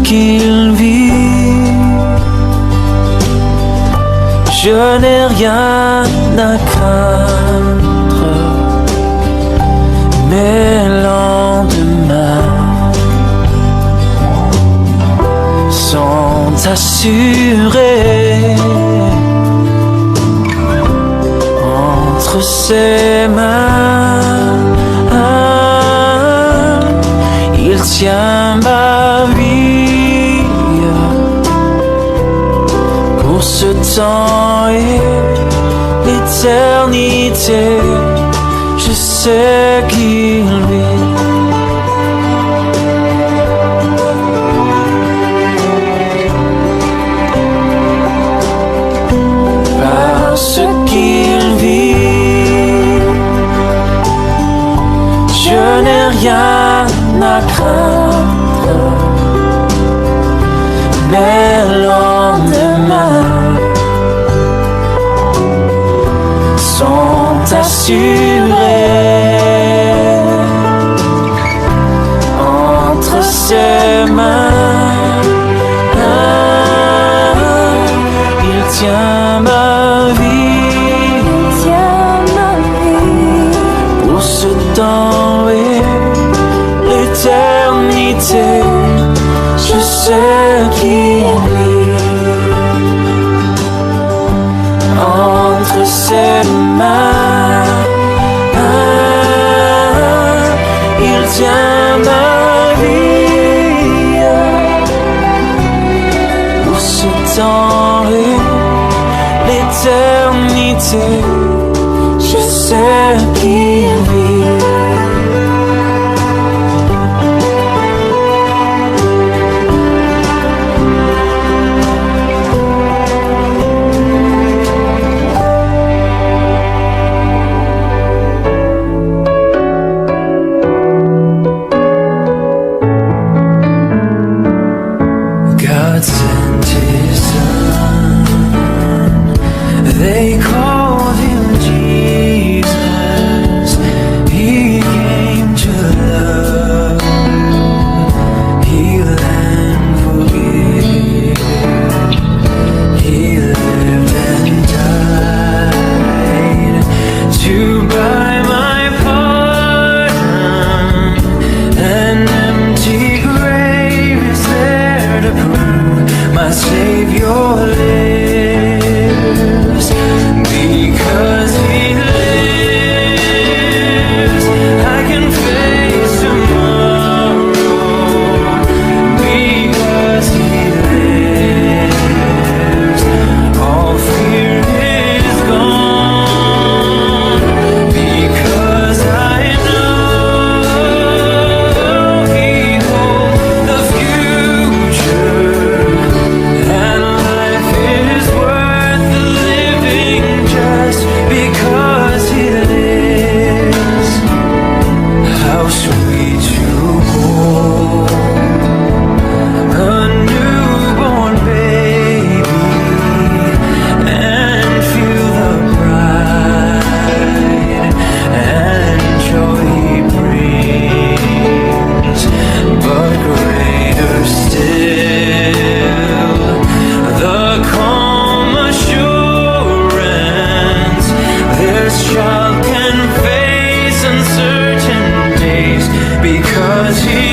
qu'il vit. Je n'ai rien à craindre, mes lendemains sont assurés entre ses mains. Il tient ma vie pour ce temps et l'éternité. Je sais qu'il vit. Parce qu'il vit, je n'ai rien à craindre, mes lendemains sont assurés entre ses mains. Il tient ma vie pour ce temps et l'éternité. Je sais qu'il vit entre ses mains. Il tient ma vie pour ce temps et l'éternité. Je sais qu'il vit. God sent his son, they called him Jesus. He came to love, heal and forgive. He lived and died to buy my pardon. An empty grave is there to prove my Savior lives. Because he lives, I can face tomorrow. Because he lives, all fear is gone. Because I know he holds the future, and life is worth the living just because he lives. How sweet to hold a newborn baby and feel the pride and joy he brings. But greater still, the calm assurance this child can face uncertain days because he